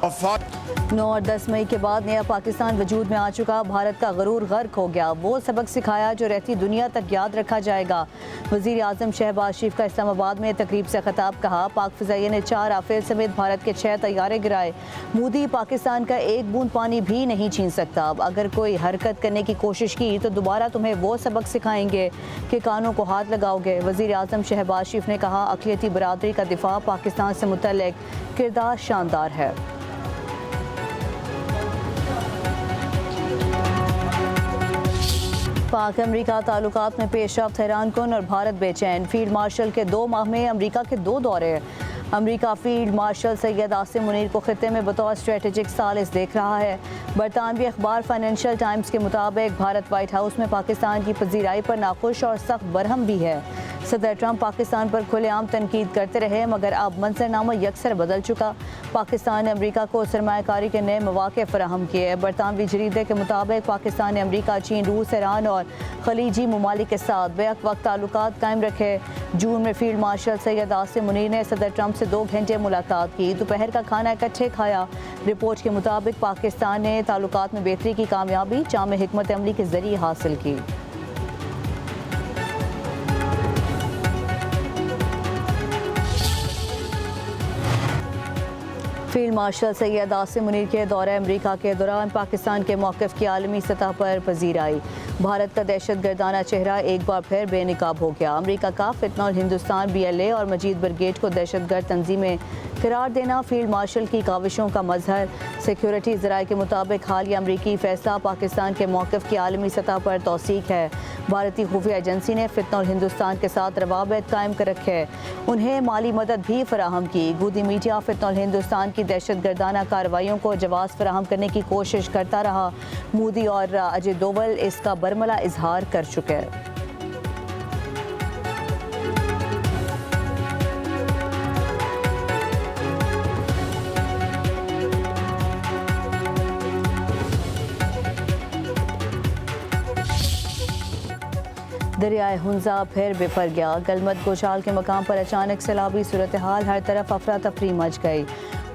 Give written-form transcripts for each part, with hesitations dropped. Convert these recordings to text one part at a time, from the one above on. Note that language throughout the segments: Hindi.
9 और 10 मई के बाद नया पाकिस्तान वजूद में आ चुका। भारत का गरूर गर्क हो गया। वो सबक सिखाया जो रहती दुनिया तक याद रखा जाएगा। वज़ीर आज़म शहबाज शरीफ का इस्लामाबाद में तकरीब से खिताब। कहा, पाक फ़िज़ाइया ने 4 राफेल समेत भारत के 6 तैयारे गिराए। मोदी पाकिस्तान का एक बूंद पानी भी नहीं छीन सकता। अब अगर कोई हरकत करने की कोशिश की तो दोबारा तुम्हें वो सबक सिखाएंगे कि कानों को हाथ लगाओगे। वज़ीर आज़म शहबाज शरीफ ने कहा, अक़लियती बरादरी का दिफा पाकिस्तान से मुतल्लिक़ किरदार शानदार है। पाक अमरीका ताल्लुकात में पेशरफ्त हैरानकुन और भारत बेचैन। फील्ड मार्शल के 2 माह में अमरीका के 2 दौरे। अमरीका फील्ड मार्शल सैयद आसिम मुनीर को खित्ते में बतौर स्ट्रेटेजिक सालिस देख रहा है। बरतानवी अखबार फाइनेंशियल टाइम्स के मुताबिक भारत व्हाइट हाउस में पाकिस्तान की पजीराई पर नाखुश और सख्त बरहम भी है। सदर ट्रंप पाकिस्तान पर खुलेआम तनकीद करते रहे, मगर अब मंजरनामा यकसर बदल चुका। पाकिस्तान ने अमरीका को सरमायाकारी के नए मौके फराहम किए। बरतानवी जरीदे के मुताबिक पाकिस्तान ने अमरीका, चीन, रूस, ईरान और खलीजी ममालिक के साथ बैक वक्त ताल्लुकात कायम रखे। जून में फील्ड मार्शल सैयद आसिम मुनीर ने सदर ट्रंप से 2 घंटे मुलाकात की। दोपहर का खाना इकट्ठे खाया। रिपोर्ट के मुताबिक पाकिस्तान ने ताल्लुकात में बेहतरी की कामयाबी जामे हिकमत अमली के जरिए हासिल की। फील्ड मार्शल सैयद आसिम मुनीर के दौरे अमरीका के दौरान पाकिस्तान के मौक़िफ़ की आलमी सतह पर पजीराई। भारत का दहशत गर्दाना चेहरा एक बार फिर बेनकाब हो गया। अमरीका का फितनौल हिंदुस्तान BLA और मजीद ब्रिगेड को दहशतगर्द तंजीमें करार देना फील्ड मार्शल की काविशों का मजहर। सिक्योरिटी ज़राए के मुताबिक हालिया अमरीकी फैसला पाकिस्तान के मौक़िफ़ की आलमी सतह पर तौसीक है। भारतीय खुफिया एजेंसी ने फितनौल हिंदुस्तान के साथ रवाबित कायम कर रखे। उन्हें माली मदद भी फराहम की। गोदी मीडिया फितनौल हिंदुस्तान की दहशत गर्दाना कार्रवाइयों को जवाब फराहम करने की कोशिश करता रहा। मोदी और अजय डोवल इसका बरमला इजहार कर चुके हैं। दरियाए हुंजा फिर बिफर गया। गलमत गोशाल के मकाम पर अचानक सैलाबी सूरत हाल, हर तरफ अफरा तफरी मच गई।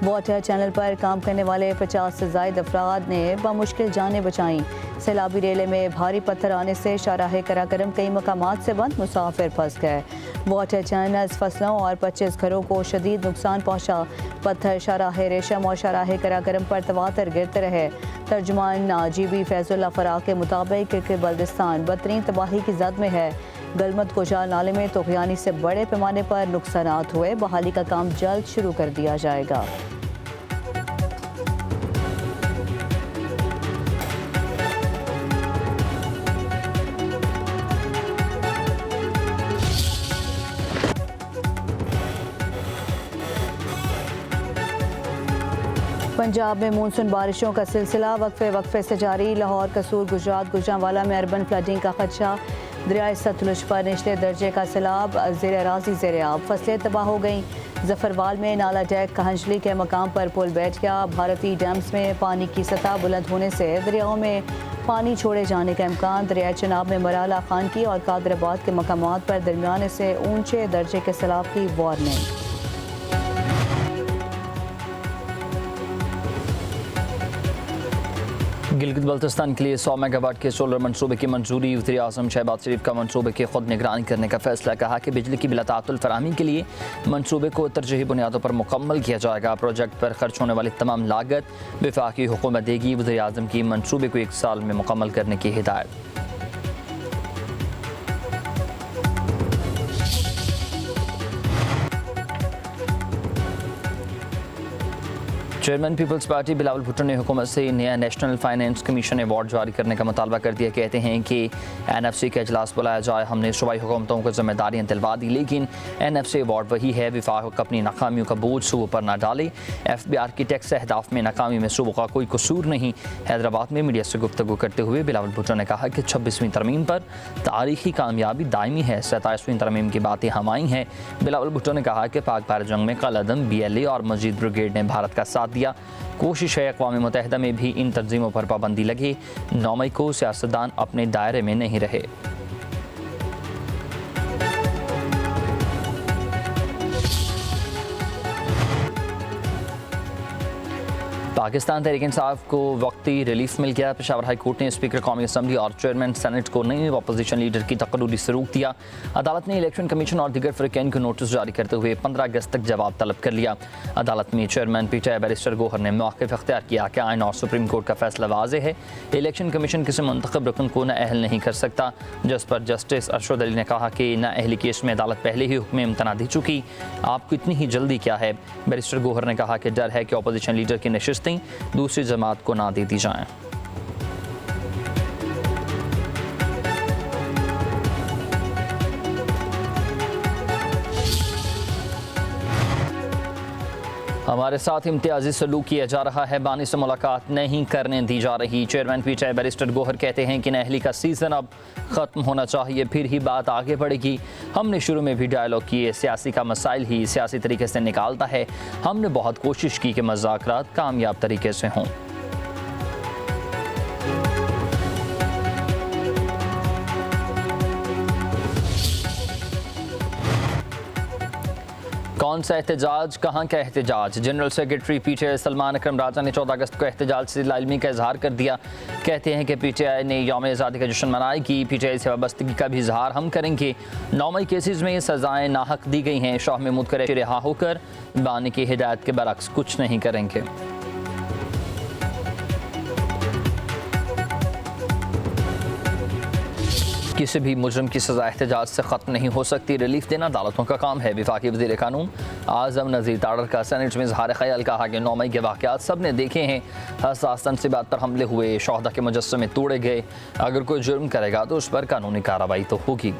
वाटर चैनल पर काम करने वाले 50 से ज़ायद अफराद ने बमुश्किल जानें बचाईं। सैलाबी रेले में भारी पत्थर आने से शाहराह कराकरम कई मकामात से बंद, मुसाफिर फंस गए। वाटर चैनल्स फसलों और 25 घरों को शदीद नुकसान पहुँचा। पत्थर शाहराह रेशम और शाहराह कराकरम पर तवातर गिरते रहे। तर्जुमान GB फैजुल्ला फराह के मुताबिक कि बल्दिस्तान बदतरीन तबाही की जद में है। गलमत गोशाल नाले में तोग़यानी से बड़े पैमाने पर नुकसानात हुए। बहाली का काम जल्द शुरू कर दिया जाएगा। पंजाब में मानसून बारिशों का सिलसिला वक्फे से जारी। लाहौर, कसूर, गुजरात, गुजरांवाला में अर्बन फ्लडिंग का खदशा। दरियाए सतलुज पर निचले दर्जे का सैलाब, ज़ेर अराज़ी ज़ेर आब, फसलें तबाह हो गईं। जफरवाल में नाला डैक कहंजली के मकाम पर पुल बैठ गया। भारतीय डैम्स में पानी की सतह बुलंद होने से दरियाओं में पानी छोड़े जाने का इम्कान। दरियाए चनाब में मराला, खानकी और कादराबाद के मकामात पर दरमियाने से ऊंचे दर्जे के सैलाब की वार्निंग। गिलगित बल्तिस्तान के लिए 100 मेगावाट के सोलर मंसूबे की मंजूरी। वज़ीर आज़म शहबाज शरीफ का मंसूबे की खुद निगरानी करने का फैसला। कहा कि बिजली की बिलातातुल फराहमी के लिए मंसूबे को तरजीही बुनियादों पर मुकम्मल किया जाएगा। प्रोजेक्ट पर खर्च होने वाली तमाम लागत वफाकी हुकूमत देगी। वज़ीर आज़म की मंसूबे को 1 साल में मुकम्मल करने की हिदायत। चेयरमैन पीपल्स पार्टी बिलावल भुट्टो ने हुकूमत से नया नेशनल फाइनेंस कमीशन अवार्ड जारी करने का मुतालबा कर दिया। कहते हैं कि NFC का इजलास बुलाया जाए। हमने सूबाई हुकूमतों को जिम्मेदारियाँ दिलवा दी, लेकिन NFC अवार्ड वही है। वफाक अपनी नाकामियों का बोझ सूबों पर न डाले। FBR की टैक्स अहदाफ में नाकामी में सूबों का कोई कसूर नहीं। हैदराबाद में मीडिया से गुफ्तगू करते हुए बिलावल भुट्टो ने कहा कि 26वीं तरमीम पर तारीखी कामयाबी दायमी है। 27वीं तरमीम की बातें हम आई हैं। बिलावल भुट्टो ने कहा कि पाक भारत जंग में कलअदम BLA और मजीद ब्रिगेड ने भारत का साथ दिया। कोशिश है अक़वाम मुत्तहिदा में भी इन तंजीमों पर पाबंदी लगे। 9 मई को सियासतदान अपने दायरे में नहीं रहे। पाकिस्तान तहरीक इंसाफ को वक्ती रिलीफ मिल गया। पेशावर हाई कोर्ट ने स्पीकर कौमी असम्बली और चेयरमैन सेनेट को नई अपोजिशन लीडर की तकर्री से रोक दिया। अदालत ने इलेक्शन कमीशन और दीगर फ़रीक़ैन को नोटिस जारी करते हुए 15 अगस्त तक जवाब तलब कर लिया। अदालत में चेयरमैन पीटीआई बैरिस्टर गौहर ने मौक़िफ़ इख्तियार किया कि आइन और सुप्रीम कोर्ट का फैसला वाज़ेह है, इलेक्शन कमीशन किसी मुंतखब रुकन को नाअहल नहीं कर सकता। जिस पर जस्टिस अरशद अली ने कहा कि नाअहली केस में अदालत पहले ही हुक्म इम्तना दे चुकी, आपको इतनी ही जल्दी क्या है। बैरिस्टर गौहर ने कहा कि डर है कि अपोजिशन लीडर की नशिस्तें दूसरी जमात को ना दे दी जाएं। हमारे साथ इम्तियाजी सलूक किया जा रहा है, बानी से मुलाकात नहीं करने दी जा रही। चेयरमैन पीटीआई बैरिस्टर गौहर कहते हैं कि नाअहली का सीज़न अब ख़त्म होना चाहिए, फिर ही बात आगे बढ़ेगी। हमने शुरू में भी डायलॉग किए, सियासी का मसाइल ही सियासी तरीके से निकालता है। हमने बहुत कोशिश की कि मुज़ाकरात कामयाब तरीके से हों। कौन सा एहतजाज, कहाँ का एहतजाज। जनरल सेक्रेटरी पीटीआई सलमान अकरम राजा ने 14 अगस्त को एहतजाज से लाइलमी का इजहार कर दिया। कहते हैं कि पीटीआई ने यौम आज़ादी का जश्न मनाएगी, पीटीआई से वाबस्तगी का भी इजहार हम करेंगे। 9 मई केसेस में सजाएं नाहक दी गई हैं। शाह महमूद कुरैशी रिहा होकर बानी की हिदायत के बरक्स कुछ नहीं करेंगे। किसी भी मुजरम की सज़ा एहतजाज से ख़त्म नहीं हो सकती। रिलीफ देना अदालतों का काम है। वफाकी वज़ीर कानून आज़म नज़ीर ताड़र का सेनेट में इज़हार ख़याल, कहा कि 9 मई के वाक़यात सब ने देखे हैं। हसास तनसीबात पर हमले हुए, शोहदा के मुजस्समे तोड़े गए। अगर कोई जुर्म करेगा तो उस पर कानूनी कार्रवाई तो होगी।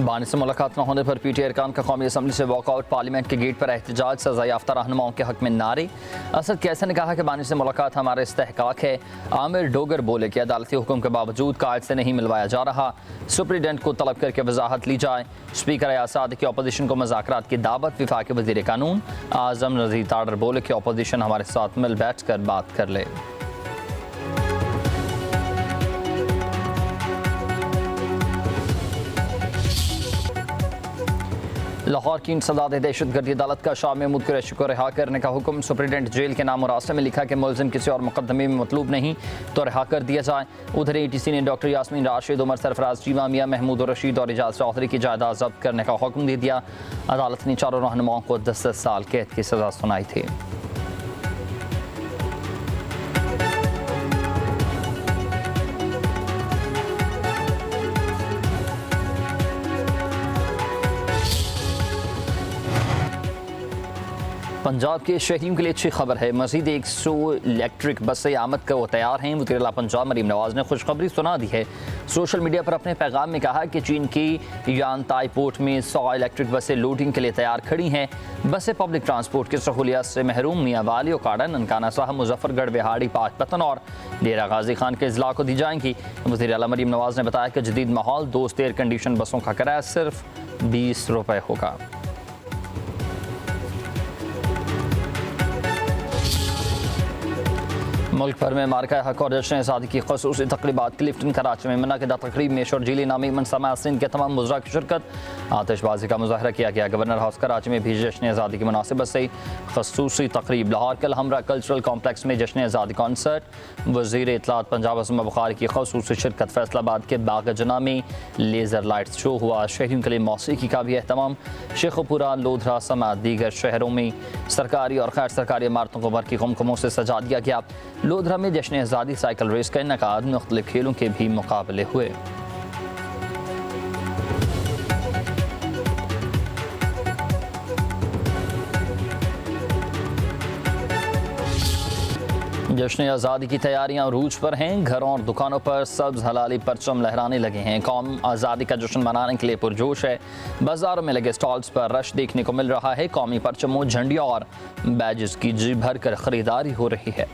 बानी से मुलाकात न होने पर पीटीआई अरकान का कौमी असम्बली से वॉकआउट, पार्लियामेंट के गेट पर एहतजाज, सज़ा याफ्ता रहनुमाओं के हक में नारे। असद कैसे ने कहा कि बानी से मुलाकात हमारा इस्तेहकाक है। आमिर डोगर बोले कि अदालती हुक्म के बावजूद कार्ड से नहीं मिलवाया जा रहा, सुप्रीडेंट को तलब करके वजाहत ली जाए। स्पीकर आज़ाद की अपोजिशन को मुज़ाकरात की दावत। वफाकी वज़ीर कानून आज़म नज़ीर ताड़र बोले कि अपोजिशन हमारे साथ मिल बैठ कर बात कर ले। लाहौर की इंसदाद दहशतगर्दी अदालत का शाह महमूद कुरैशी को रिहा करने का हुक्म। सुप्रीडेंट जेल के नाम और रास्ते में लिखा कि मुलजिम किसी और मुकदमे में मतलूब नहीं तो रिहा कर दिया जाए। उधर ATC ने डॉक्टर यास्मीन राशिद, उमर सरफराज चीमा, मियां महमूद रशीद और एजाज चौधरी की जायदाद जब्त करने का हुक्म दे दिया। अदालत ने चारों रहनुमाओं को 10 साल कैद की सज़ा सुनाई थी। पंजाब के शहरियों के लिए अच्छी खबर है। मज़ीद 100 इलेक्ट्रिक बसें आमद का वो तैयार हैं। वज़ीर आला पंजाब मरीम नवाज़ ने खुशखबरी सुना दी है। सोशल मीडिया पर अपने पैगाम में कहा कि चीन की यांताई पोर्ट में 100 इलेक्ट्रिक बसें लोडिंग के लिए तैयार खड़ी हैं। बसें पब्लिक ट्रांसपोर्ट की सहूलियत से महरूम मियांवाली, ओकाड़ा, ननकाना साहब, मुजफ्फरगढ़, बिहाड़ी, पाकपतन और डेरा गाजी खान के अजला को दी जाएंगी। वज़ीर आला मरीम नवाज़ ने बताया कि जदीद माहौल दोस्त एयर कंडीशन बसों का किराया सिर्फ 20 रुपये होगा। मुल्क भर में मार्का हक और जश्न आज़ादी की ख़ुसूसी तक़रीबात। क्लिफ्टन कराची में मुनक़िदा तक़रीब में शर्जीली नामी मनसमा सिंध के तमाम मुज़रा की शिरकत। आतिशबाजी का मुज़ाहरा किया गया। गवर्नर हाउस कराची में भी जश्न आज़ादी की मुनासिबत से ख़ुसूसी तक़रीब। लाहौर के हमरा कल्चरल कॉम्प्लेक्स में जश्न आज़ादी कॉन्सर्ट। वज़ीर इत्तलात पंजाब असमा बुखारी की ख़ुसूसी शिरकत। फैसलाबाद के बाग जना में लेज़र लाइट शो हुआ। शहरियों के लिए मौसीकी का भी अहतमाम। शेखुपुरा, लोधरा समेत दीगर शहरों में सरकारी और गैर सरकारी इमारतों को बरक़ी कुमकुमों से सजा दिया गया। लोधरा में जश्न आज़ादी साइकिल रेस का इनकाद, मुख्तलिफ खेलों के भी मुकाबले हुए। जश्न आज़ादी की तैयारियां अरूज पर हैं। घरों और दुकानों पर सब्ज़ हलाली परचम लहराने लगे हैं। कौम आज़ादी का जश्न मनाने के लिए पुरजोश है। बाज़ारों में लगे स्टॉल्स पर रश देखने को मिल रहा है। कौमी परचमों, झंडियों और बैजेस की जी भर कर ख़रीदारी हो रही है।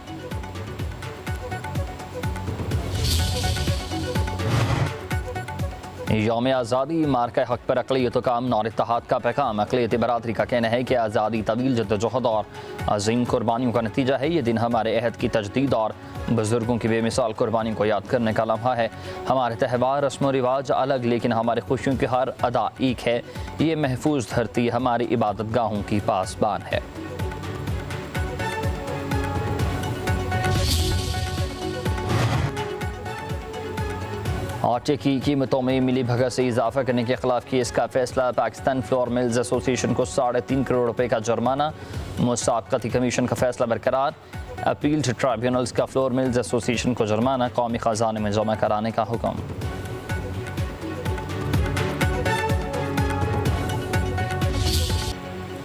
यौम आज़ादी मार्का हक पर अक़लियत काम और इत्तेहाद का पैगाम। अक़लियत बरादरी का कहना है कि आज़ादी तवील जद्दोजहद और अजीम कुर्बानियों का नतीजा है। ये दिन हमारे अहद की तजदीद और बुज़ुर्गों की बेमिसाल कुर्बानी को याद करने का लम्हा है। हमारे त्यौहार रस्म व रिवाज अलग लेकिन हमारे खुशियों की हर अदा एक है। ये महफूज धरती हमारी इबादत गाहों की पासबान है। आटे की कीमतों में मिली भगत से इजाफा करने के खिलाफ केस का फैसला। पाकिस्तान फ्लोर मिल्स एसोसिएशन को 3.5 करोड़ रुपए का जुर्माना। मुसाक़ती कमीशन का फैसला बरकरार। अपील ट्रिब्यूनल्स का फ्लोर मिल्स एसोसिएशन को जुर्माना कौमी ख़जाने में जमा कराने का हुक्म।